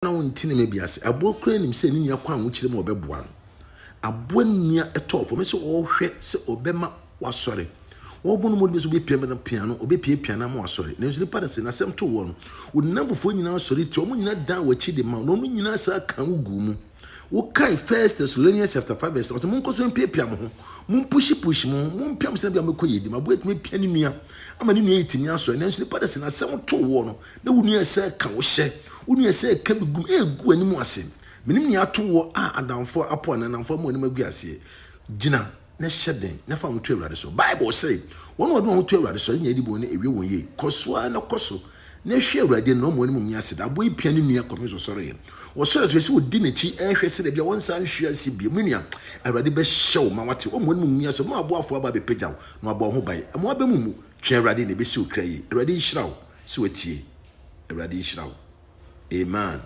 na wontine me biase abo kra nim se ni nya kwa wo kire ma obeboa no abo nia etofo me se wo hwe se obema wasore wo bono mo be so be piano piano obepie piano ma wasore na nso nipa da se na sem to wo no wonamfofo nyina sore ti omo nyina dan wachi de ma no omo nyina sa kan ugu mu wo kai First Thessalonians chapter 5 verse 1 mon ko so pia mo ho mon push mo mon piam se na bia mekɔ yedi ma bo etime pia ni nua ama ni nua yitimi asore na nso nipa da se na sem to wo no na wo nua sa kan wo hye unu ese ka bigum egu animu ase menim ni ato wo a adamfo apo na namfo mo anim agu ase gina na hyeden na fa mutu awurade so bible say won wo do mutu awurade so nya di bo na ewie won ye kosoa na koso na hwe awurade no mo anim nya ase da bo ipia ne nua komeso sore ye wo sore so se wo di na chi ehwe se da bia won san hwe ase bia menua awurade be hyew ma wate o mo anim nya so mo aboafo aba be pejaw no abo ho bai mo aba mu twe awurade na be si okra ye awurade hyiraw se watie awurade hyiraw. Amen.